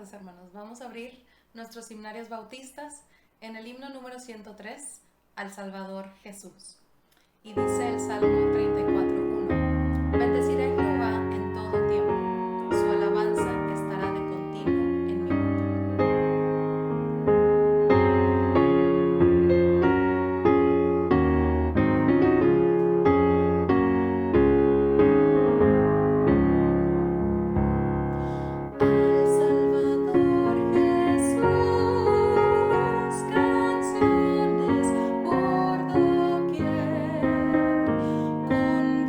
tardes, hermanos. Vamos a abrir nuestros himnarios bautistas en el himno número 103, Al Salvador Jesús. Y dice el Salmo 34:1: Bendeciré a Jehová en todo tiempo, su alabanza estará de continuo en mi boca. Canciones por doquier, con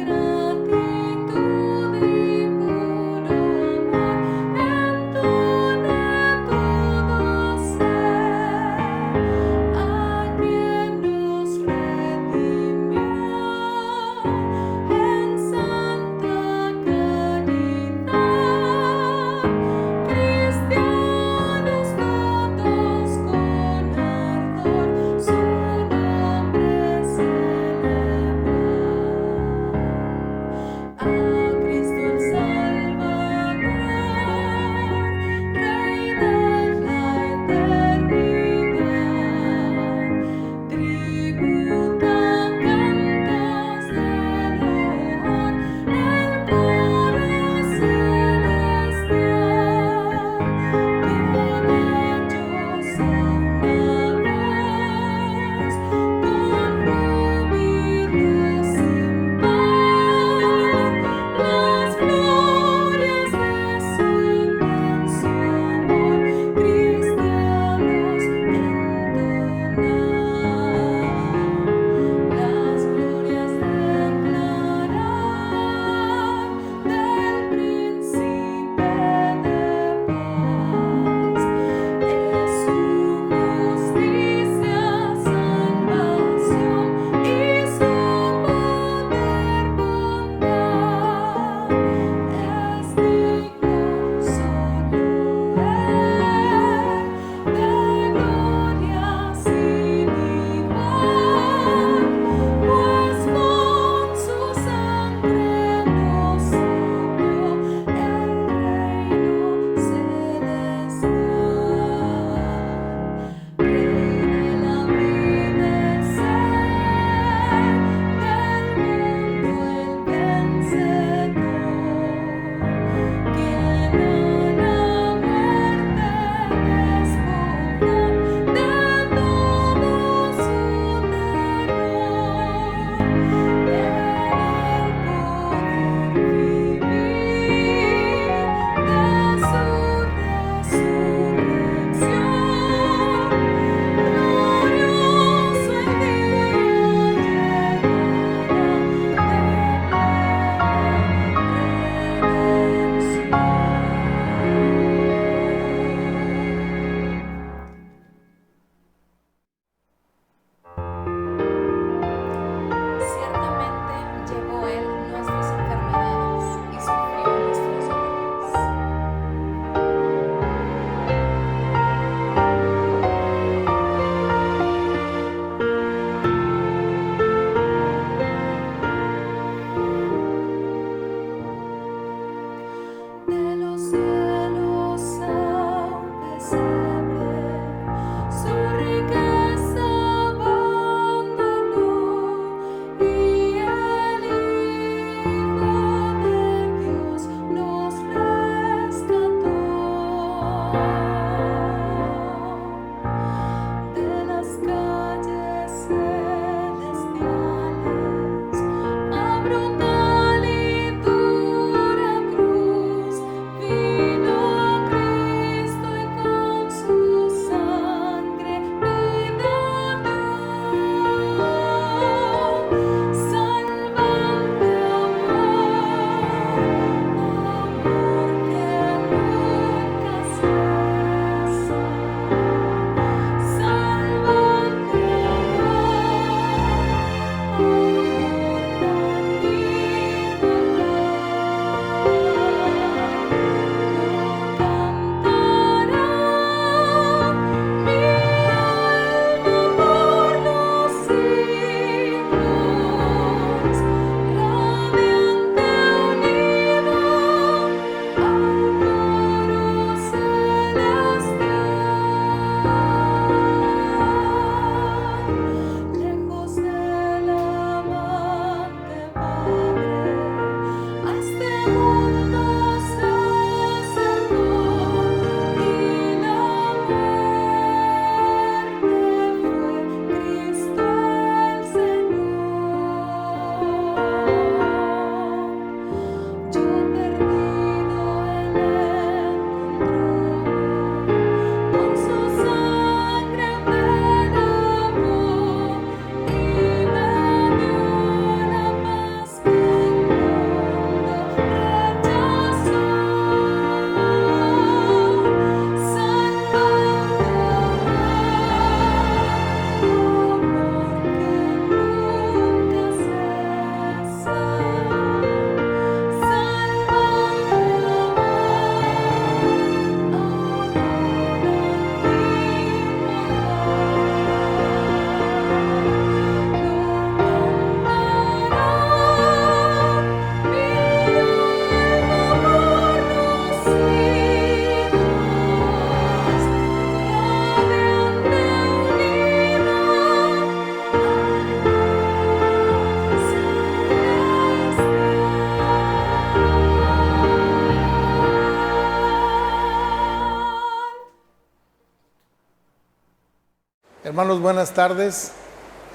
Hermanos, buenas tardes.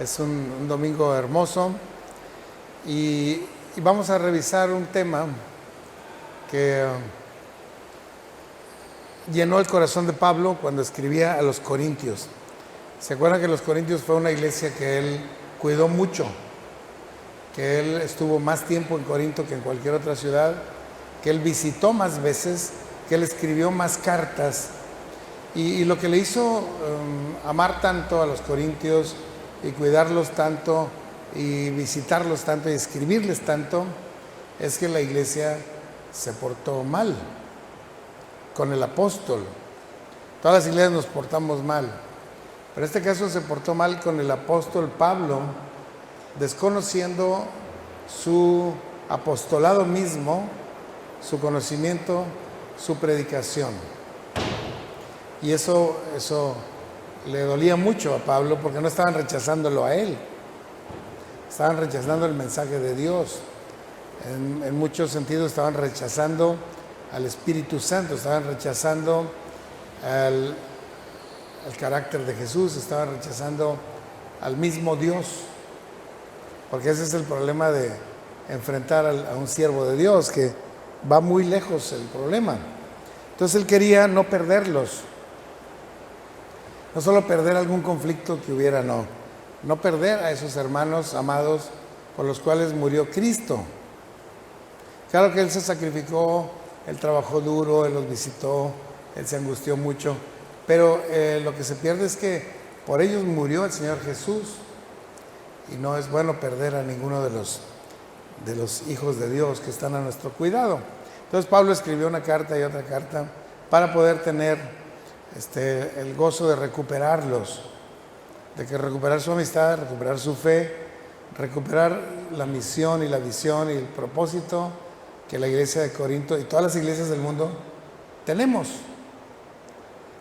Es un domingo hermoso y vamos a revisar un tema que llenó el corazón de Pablo cuando escribía a los Corintios. ¿Se acuerdan que los Corintios fue una iglesia que él cuidó mucho? Que él estuvo más tiempo en Corinto que en cualquier otra ciudad, que él visitó más veces, que él escribió más cartas. Y lo que le hizo amar tanto a los corintios y cuidarlos tanto y visitarlos tanto y escribirles tanto es que la iglesia se portó mal con el apóstol. Todas las iglesias nos portamos mal, pero en este caso se portó mal con el apóstol Pablo, desconociendo su apostolado mismo, su conocimiento, su predicación. Y eso le dolía mucho a Pablo porque no estaban rechazándolo a él, estaban rechazando el mensaje de Dios. En muchos sentidos estaban rechazando al Espíritu Santo, estaban rechazando al carácter de Jesús, estaban rechazando al mismo Dios, porque ese es el problema de enfrentar a un siervo de Dios, que va muy lejos el problema. Entonces él quería no perderlos. No solo perder algún conflicto que hubiera, no perder a esos hermanos amados por los cuales murió Cristo. Claro que Él se sacrificó, Él trabajó duro, Él los visitó, Él se angustió mucho, pero lo que se pierde es que por ellos murió el Señor Jesús y no es bueno perder a ninguno de los hijos de Dios que están a nuestro cuidado. Entonces Pablo escribió una carta y otra carta para poder tener el gozo de recuperarlos, de que recuperar su amistad, recuperar su fe, recuperar la misión y la visión y el propósito que la iglesia de Corinto y todas las iglesias del mundo tenemos.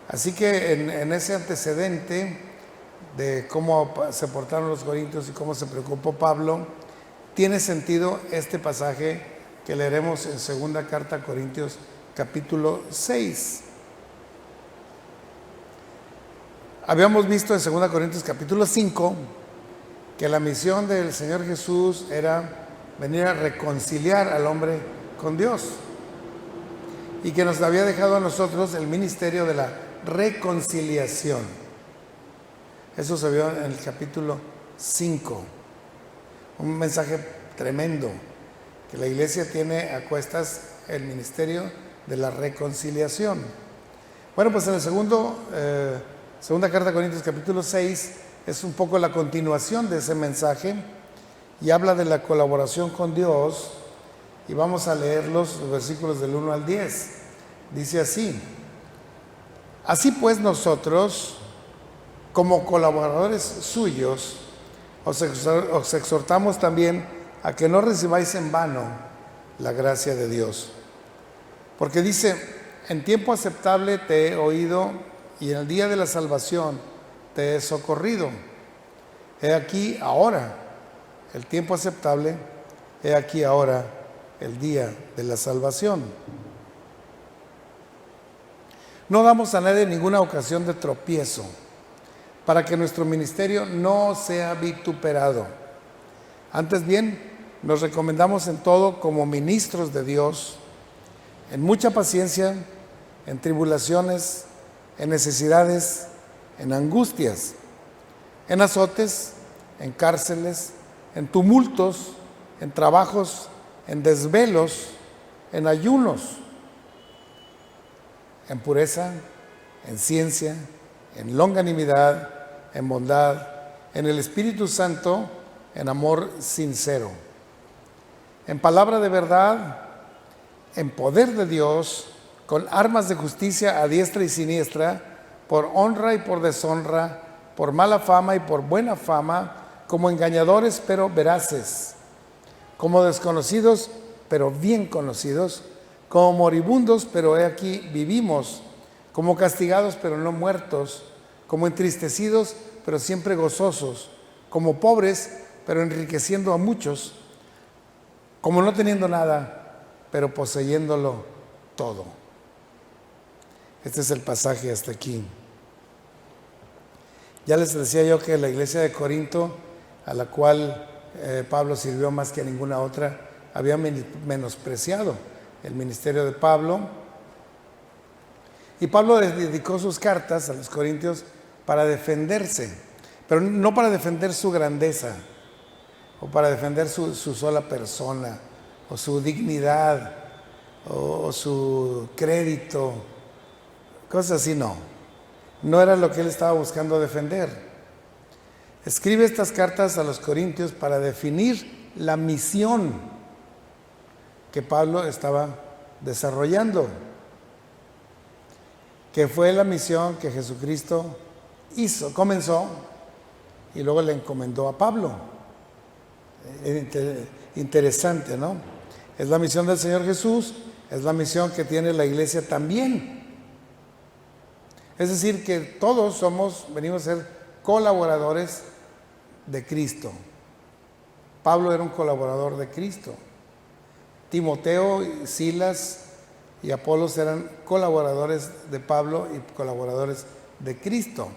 Así que en ese antecedente de cómo se portaron los corintios y cómo se preocupó Pablo, tiene sentido este pasaje que leeremos en segunda carta a Corintios capítulo 6. Habíamos visto en 2 Corintios capítulo 5 que la misión del Señor Jesús era venir a reconciliar al hombre con Dios y que nos había dejado a nosotros el ministerio de la reconciliación. Eso se vio en el capítulo 5. Un mensaje tremendo, que la iglesia tiene a cuestas el ministerio de la reconciliación. Bueno, pues en el segunda carta a Corintios capítulo 6 es un poco la continuación de ese mensaje y habla de la colaboración con Dios, y vamos a leer los versículos del 1 al 10. Dice así: así pues nosotros, como colaboradores suyos, os exhortamos también a que no recibáis en vano la gracia de Dios. Porque dice: en tiempo aceptable te he oído y en el día de la salvación te he socorrido. He aquí ahora el tiempo aceptable, he aquí ahora el día de la salvación. No damos a nadie ninguna ocasión de tropiezo, para que nuestro ministerio no sea vituperado. Antes bien, nos recomendamos en todo como ministros de Dios, en mucha paciencia, en tribulaciones, en necesidades, en angustias, en azotes, en cárceles, en tumultos, en trabajos, en desvelos, en ayunos, en pureza, en ciencia, en longanimidad, en bondad, en el Espíritu Santo, en amor sincero, en palabra de verdad, en poder de Dios, con armas de justicia a diestra y siniestra, por honra y por deshonra, por mala fama y por buena fama, como engañadores pero veraces, como desconocidos pero bien conocidos, como moribundos pero he aquí vivimos, como castigados pero no muertos, como entristecidos pero siempre gozosos, como pobres pero enriqueciendo a muchos, como no teniendo nada pero poseyéndolo todo. Este es el pasaje hasta aquí. Ya les decía yo que la iglesia de Corinto, a la cual Pablo sirvió más que a ninguna otra, había menospreciado el ministerio de Pablo. Y Pablo dedicó sus cartas a los corintios para defenderse, pero no para defender su grandeza o para defender su sola persona o su dignidad o su crédito, cosas así. No era lo que él estaba buscando defender. Escribe estas cartas a los corintios para definir la misión que Pablo estaba desarrollando, que fue la misión que Jesucristo comenzó y luego le encomendó a Pablo. Interesante, ¿no? Es la misión del Señor Jesús, es la misión que tiene la iglesia también. Es decir, que todos venimos a ser colaboradores de Cristo. Pablo era un colaborador de Cristo. Timoteo, Silas y Apolos eran colaboradores de Pablo y colaboradores de Cristo.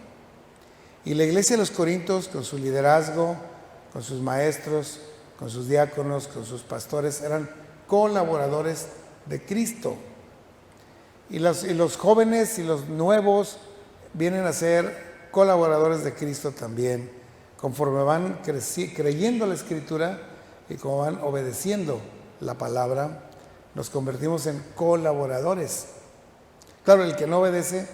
Y la iglesia de los Corintios, con su liderazgo, con sus maestros, con sus diáconos, con sus pastores, eran colaboradores de Cristo. Y los jóvenes y los nuevos vienen a ser colaboradores de Cristo también, conforme van creyendo la Escritura y como van obedeciendo la palabra, nos convertimos en colaboradores. Claro, el que no obedece,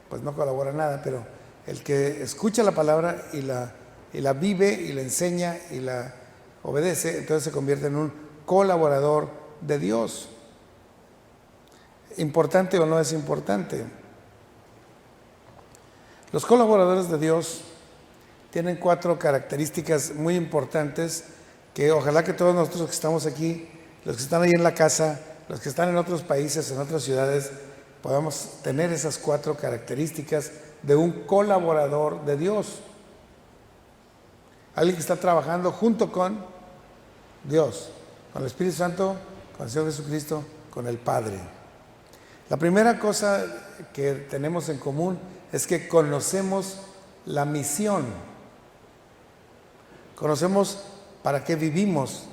pues no colabora nada, pero el que escucha la palabra y la vive y la enseña y la obedece, entonces se convierte en un colaborador de Dios. ¿Importante o no es importante? Los colaboradores de Dios tienen 4 características muy importantes que ojalá que todos nosotros que estamos aquí, los que están ahí en la casa, los que están en otros países, en otras ciudades, podamos tener esas 4 características de un colaborador de Dios. Alguien que está trabajando junto con Dios, con el Espíritu Santo, con el Señor Jesucristo, con el Padre. La primera cosa que tenemos en común es que conocemos la misión. Conocemos para qué vivimos,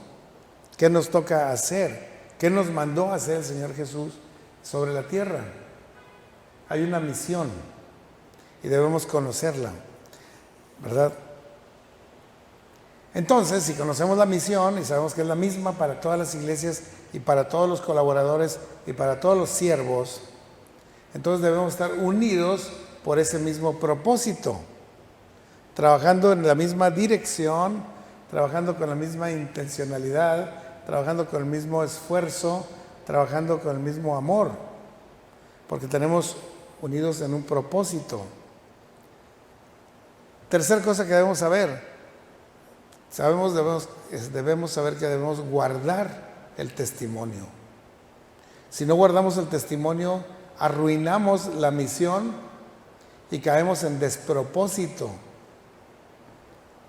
qué nos toca hacer, qué nos mandó a hacer el Señor Jesús sobre la tierra. Hay una misión y debemos conocerla, ¿verdad? Entonces, si conocemos la misión y sabemos que es la misma para todas las iglesias y para todos los colaboradores y para todos los siervos, entonces debemos estar unidos por ese mismo propósito, trabajando en la misma dirección, trabajando con la misma intencionalidad, trabajando con el mismo esfuerzo, trabajando con el mismo amor, porque tenemos unidos en un propósito. Tercera cosa que debemos saber, debemos saber que debemos guardar el testimonio. Si no guardamos el testimonio, arruinamos la misión y caemos en despropósito.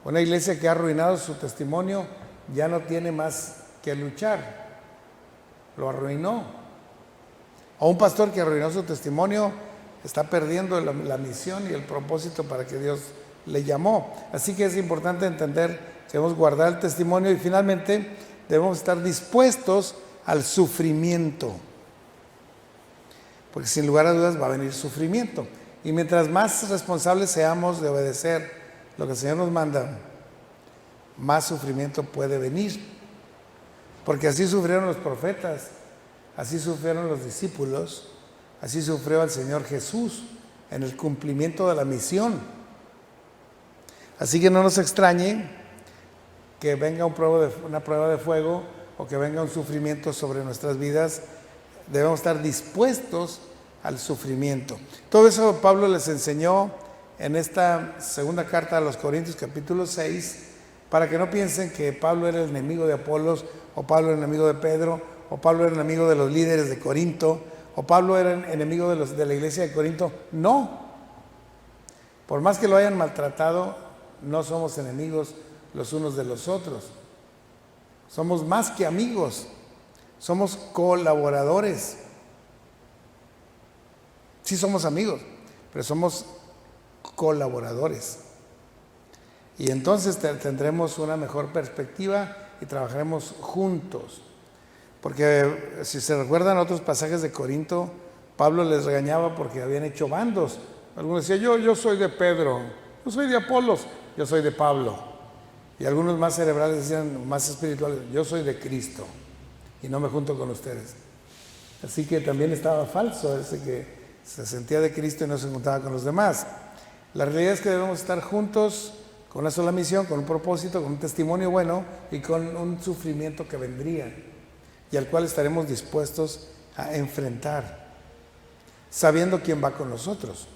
Una iglesia que ha arruinado su testimonio ya no tiene más que luchar. Lo arruinó. O un pastor que arruinó su testimonio está perdiendo la misión y el propósito para que Dios le llamó. Así que es importante entender que debemos guardar el testimonio y finalmente debemos estar dispuestos al sufrimiento. Porque sin lugar a dudas va a venir sufrimiento. Y mientras más responsables seamos de obedecer lo que el Señor nos manda, más sufrimiento puede venir. Porque así sufrieron los profetas, así sufrieron los discípulos, así sufrió el Señor Jesús en el cumplimiento de la misión. Así que no nos extrañe que venga una prueba de fuego o que venga un sufrimiento sobre nuestras vidas. Debemos estar dispuestos al sufrimiento. Todo eso Pablo les enseñó en esta segunda carta a los Corintios, capítulo 6, para que no piensen que Pablo era el enemigo de Apolos, o Pablo era el enemigo de Pedro, o Pablo era el enemigo de los líderes de Corinto, o Pablo era el enemigo de la iglesia de Corinto. No. Por más que lo hayan maltratado, no somos enemigos los unos de los otros. Somos más que amigos, somos colaboradores. Sí somos amigos, pero somos colaboradores. Y entonces tendremos una mejor perspectiva y trabajaremos juntos. Porque si se recuerdan otros pasajes de Corinto, Pablo les regañaba porque habían hecho bandos. Algunos decían, yo soy de Pedro, yo soy de Apolos, yo soy de Pablo. Y algunos más cerebrales decían, más espirituales, yo soy de Cristo y no me junto con ustedes. Así que también estaba falso ese que se sentía de Cristo y no se juntaba con los demás. La realidad es que debemos estar juntos con una sola misión, con un propósito, con un testimonio bueno y con un sufrimiento que vendría y al cual estaremos dispuestos a enfrentar, sabiendo quién va con nosotros.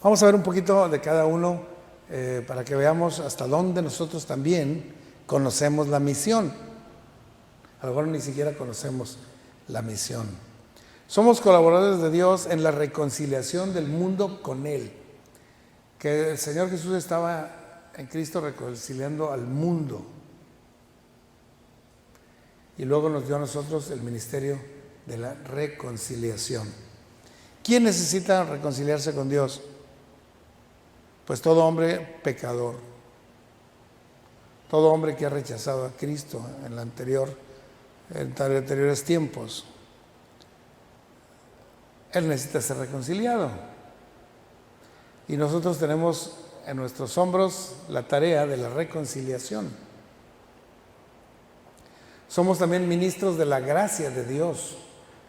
Vamos a ver un poquito de cada uno para que veamos hasta dónde nosotros también conocemos la misión. A lo mejor ni siquiera conocemos la misión. Somos colaboradores de Dios en la reconciliación del mundo con Él. Que el Señor Jesús estaba en Cristo reconciliando al mundo. Y luego nos dio a nosotros el ministerio de la reconciliación. ¿Quién necesita reconciliarse con Dios? Pues todo hombre pecador. Todo hombre que ha rechazado a Cristo en anteriores tiempos. Él necesita ser reconciliado. Y nosotros tenemos en nuestros hombros la tarea de la reconciliación. Somos también ministros de la gracia de Dios.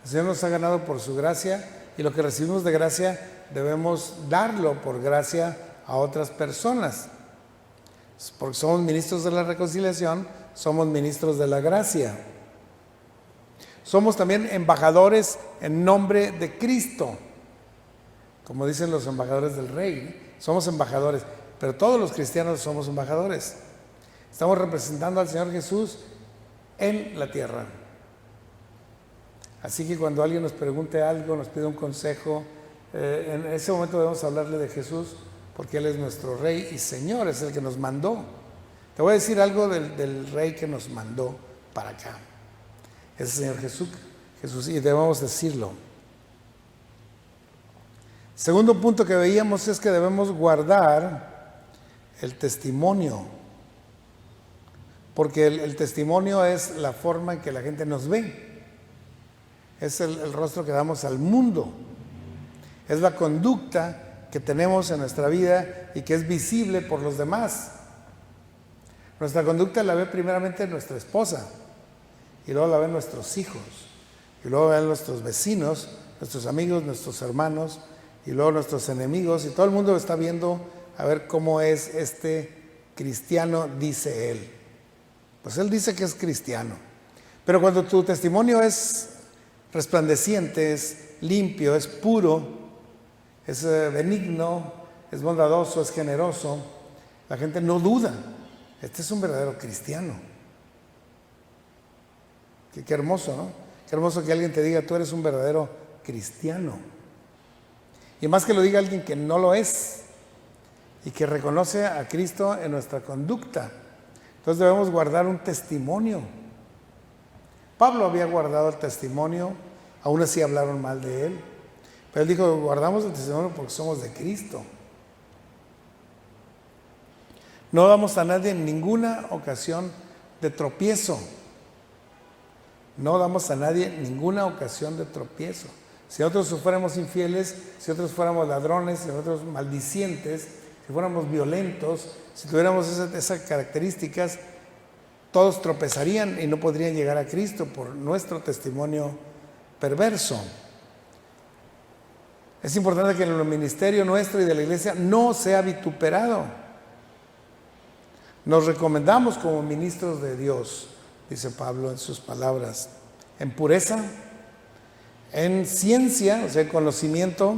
El Señor nos ha ganado por su gracia y lo que recibimos de gracia debemos darlo por gracia a otras personas. Porque somos ministros de la reconciliación, somos ministros de la gracia. Somos también embajadores en nombre de Cristo. Como dicen los embajadores del Rey, somos embajadores, pero todos los cristianos somos embajadores. Estamos representando al Señor Jesús en la tierra. Así que cuando alguien nos pregunte algo, nos pide un consejo, en ese momento debemos hablarle de Jesús, porque Él es nuestro Rey y Señor, es el que nos mandó. Te voy a decir algo del Rey que nos mandó para acá. Es el Señor Jesús, y debemos decirlo. Segundo punto que veíamos es que debemos guardar el testimonio, porque el testimonio es la forma en que la gente nos ve, es el rostro que damos al mundo, es la conducta que tenemos en nuestra vida y que es visible por los demás. Nuestra conducta la ve primeramente nuestra esposa, y luego la ven nuestros hijos, y luego la ven nuestros vecinos, nuestros amigos, nuestros hermanos, y luego nuestros enemigos, y todo el mundo está viendo a ver cómo es este cristiano, dice él. Pues él dice que es cristiano. Pero cuando tu testimonio es resplandeciente, es limpio, es puro, es benigno, es bondadoso, es generoso, la gente no duda. Este es un verdadero cristiano. Qué hermoso, ¿no? Qué hermoso que alguien te diga, tú eres un verdadero cristiano. Y más que lo diga alguien que no lo es y que reconoce a Cristo en nuestra conducta. Entonces debemos guardar un testimonio. Pablo había guardado el testimonio, aún así hablaron mal de él. Pero él dijo, guardamos el testimonio porque somos de Cristo. No damos a nadie en ninguna ocasión de tropiezo. No damos a nadie ninguna ocasión de tropiezo. Si nosotros fuéramos infieles, si nosotros fuéramos ladrones, si nosotros maldicientes, si fuéramos violentos, si tuviéramos esas características, todos tropezarían y no podrían llegar a Cristo por nuestro testimonio perverso. Es importante que en el ministerio nuestro y de la iglesia no sea vituperado. Nos recomendamos como ministros de Dios, dice Pablo en sus palabras, en pureza, en ciencia, o sea, en conocimiento,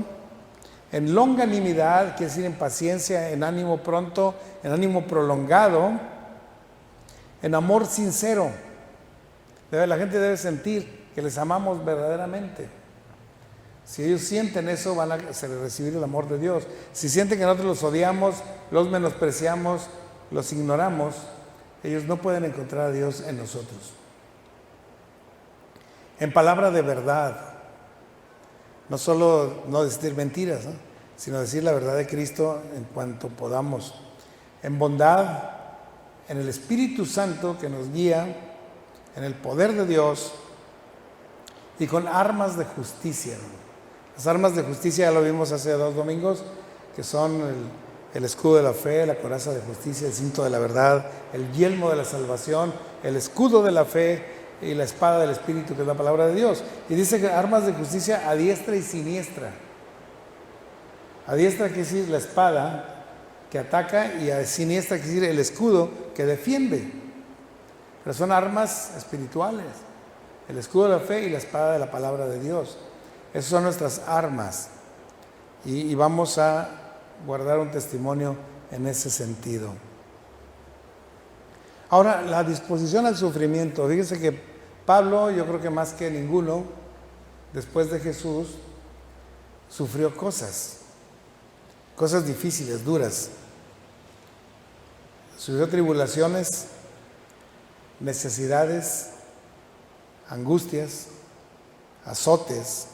en longanimidad, quiere decir en paciencia, en ánimo pronto, en ánimo prolongado, en amor sincero. La gente debe sentir que les amamos verdaderamente. Si ellos sienten eso, van a recibir el amor de Dios. Si sienten que nosotros los odiamos, los menospreciamos, los ignoramos, ellos no pueden encontrar a Dios en nosotros. En palabra de verdad, no solo no decir mentiras, ¿no? sino decir la verdad de Cristo en cuanto podamos, en bondad, en el Espíritu Santo que nos guía, en el poder de Dios y con armas de justicia. Las armas de justicia ya lo vimos hace 2 domingos, que son el escudo de la fe, la coraza de justicia, el cinto de la verdad, el yelmo de la salvación, el escudo de la fe y la espada del Espíritu, que es la palabra de Dios. Y dice que armas de justicia a diestra y siniestra. A diestra quiere decir la espada que ataca, y a siniestra quiere decir el escudo que defiende. Pero son armas espirituales, el escudo de la fe y la espada de la palabra de Dios. Esas son nuestras armas, y vamos a guardar un testimonio en ese sentido. Ahora, la disposición al sufrimiento. Fíjense que Pablo, yo creo que más que ninguno, después de Jesús, sufrió cosas difíciles, duras. Sufrió tribulaciones, necesidades, angustias, azotes,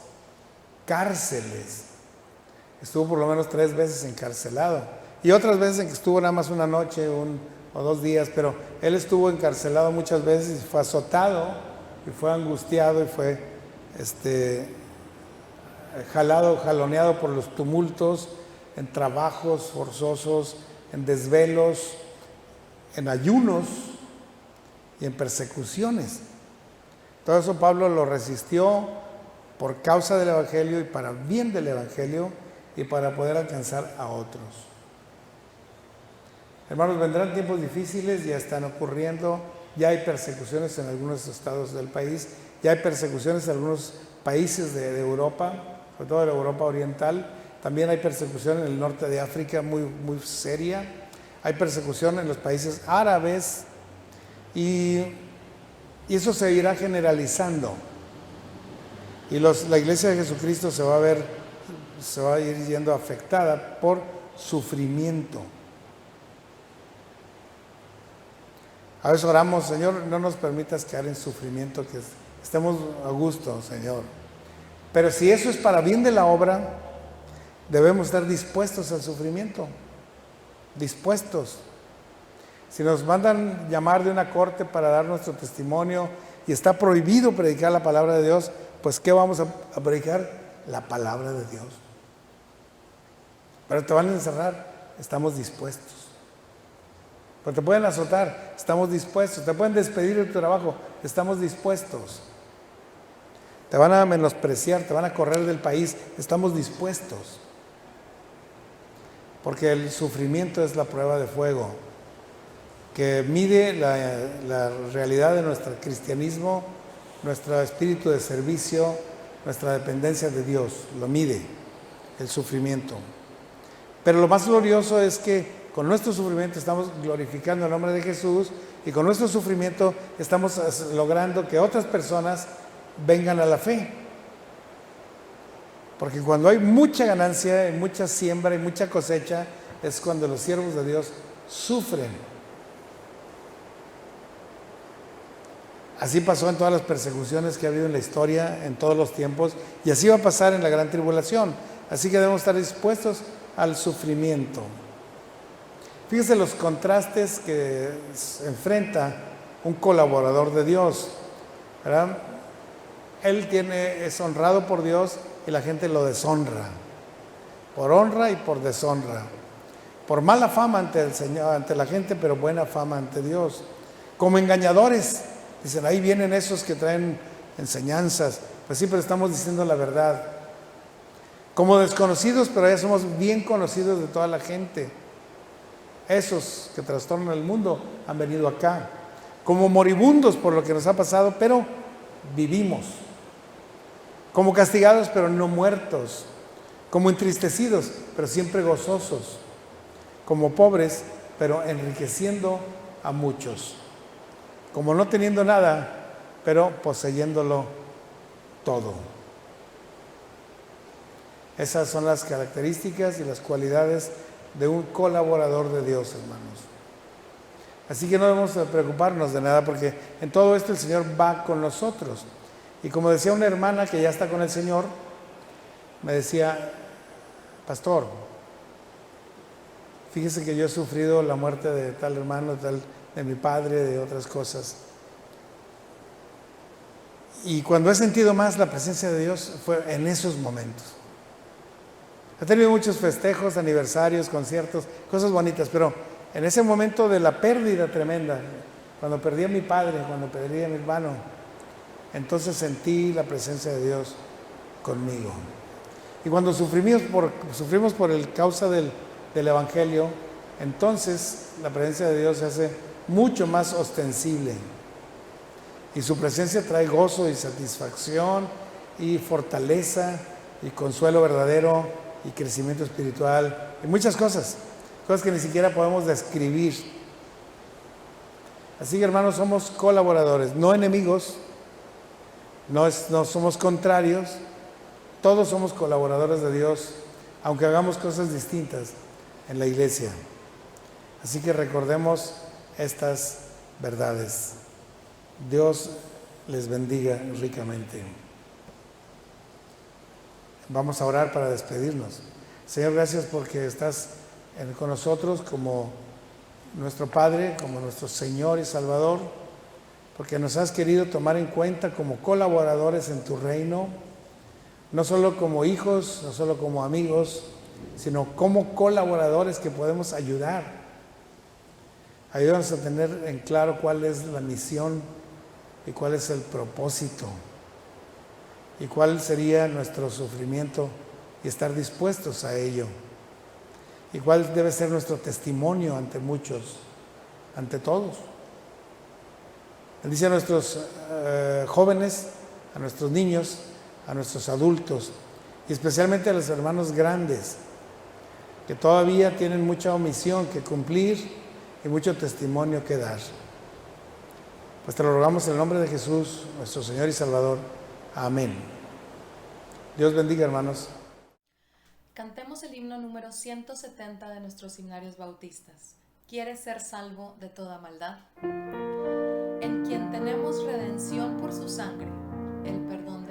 cárceles. Estuvo por lo menos 3 veces encarcelado, y otras veces en que estuvo nada más una noche o 2 días, pero él estuvo encarcelado muchas veces y fue azotado y fue angustiado y fue jaloneado por los tumultos, en trabajos forzosos, en desvelos, en ayunos y en persecuciones. Todo eso Pablo lo resistió por causa del Evangelio y para bien del Evangelio y para poder alcanzar a otros. Hermanos, vendrán tiempos difíciles, ya están ocurriendo, ya hay persecuciones en algunos estados del país, ya hay persecuciones en algunos países de Europa, sobre todo de la Europa oriental. También hay persecución en el norte de África muy, muy seria. Hay persecución en los países árabes, y eso se irá generalizando. Y la Iglesia de Jesucristo se va a ir yendo afectada por sufrimiento. A veces oramos: Señor, no nos permitas caer en sufrimiento, que estemos a gusto, Señor. Pero si eso es para bien de la obra, debemos estar dispuestos al sufrimiento. Dispuestos. Si nos mandan llamar de una corte para dar nuestro testimonio y está prohibido predicar la palabra de Dios, pues ¿qué vamos a predicar? La palabra de Dios. Pero te van a encerrar, estamos dispuestos. Pero te pueden azotar, estamos dispuestos. Te pueden despedir de tu trabajo, estamos dispuestos. Te van a menospreciar, te van a correr del país, estamos dispuestos. Porque el sufrimiento es la prueba de fuego que mide la realidad de nuestro cristianismo, nuestro espíritu de servicio, nuestra dependencia de Dios. Lo mide el sufrimiento. Pero lo más glorioso es que con nuestro sufrimiento estamos glorificando el nombre de Jesús, y con nuestro sufrimiento estamos logrando que otras personas vengan a la fe. Porque cuando hay mucha ganancia, y mucha siembra y mucha cosecha, es cuando los siervos de Dios sufren. Así pasó en todas las persecuciones que ha habido en la historia, en todos los tiempos, y así va a pasar en la gran tribulación. Así que debemos estar dispuestos al sufrimiento. Fíjense los contrastes que enfrenta un colaborador de Dios, ¿verdad? Él es honrado por Dios y la gente lo deshonra, por honra y por deshonra, por mala fama ante el Señor, ante la gente, pero buena fama ante Dios. Como engañadores, dicen, ahí vienen esos que traen enseñanzas. Pues sí, pero estamos diciendo la verdad. Como desconocidos, pero ya somos bien conocidos de toda la gente. Esos que trastornan el mundo han venido acá. Como moribundos por lo que nos ha pasado, pero vivimos. Como castigados, pero no muertos. Como entristecidos, pero siempre gozosos. Como pobres, pero enriqueciendo a muchos. Como no teniendo nada, pero poseyéndolo todo. Esas son las características y las cualidades de un colaborador de Dios, hermanos. Así que no debemos preocuparnos de nada, porque en todo esto el Señor va con nosotros. Y como decía una hermana que ya está con el Señor, me decía, pastor, fíjese que yo he sufrido la muerte de tal hermano, de mi padre, de otras cosas. Y cuando he sentido más la presencia de Dios fue en esos momentos. He tenido muchos festejos, aniversarios, conciertos, cosas bonitas, pero en ese momento de la pérdida tremenda, cuando perdí a mi padre, cuando perdí a mi hermano, entonces sentí la presencia de Dios conmigo. Y cuando sufrimos por el causa del Evangelio, entonces la presencia de Dios se hace mucho más ostensible. Y su presencia trae gozo y satisfacción y fortaleza y consuelo verdadero y crecimiento espiritual y muchas cosas que ni siquiera podemos describir. Así que, hermanos, somos colaboradores, no enemigos, no somos contrarios, todos somos colaboradores de Dios, aunque hagamos cosas distintas en la iglesia. Así que recordemos estas verdades. Dios les bendiga ricamente. Vamos a orar para despedirnos. Señor, gracias porque estás con nosotros como nuestro Padre, como nuestro Señor y Salvador, porque nos has querido tomar en cuenta como colaboradores en tu reino, no solo como hijos, no solo como amigos, sino como colaboradores que podemos ayudar. Ayúdanos a tener en claro cuál es la misión y cuál es el propósito y cuál sería nuestro sufrimiento y estar dispuestos a ello y cuál debe ser nuestro testimonio ante muchos, ante todos. Bendice a nuestros jóvenes, a nuestros niños, a nuestros adultos y especialmente a los hermanos grandes que todavía tienen mucha omisión que cumplir y mucho testimonio que dar. Pues te lo rogamos en el nombre de Jesús, nuestro Señor y Salvador. Amén. Dios bendiga, hermanos. Cantemos el himno número 170 de nuestros himnarios bautistas. ¿Quieres ser salvo de toda maldad? En quien tenemos redención por su sangre, el perdón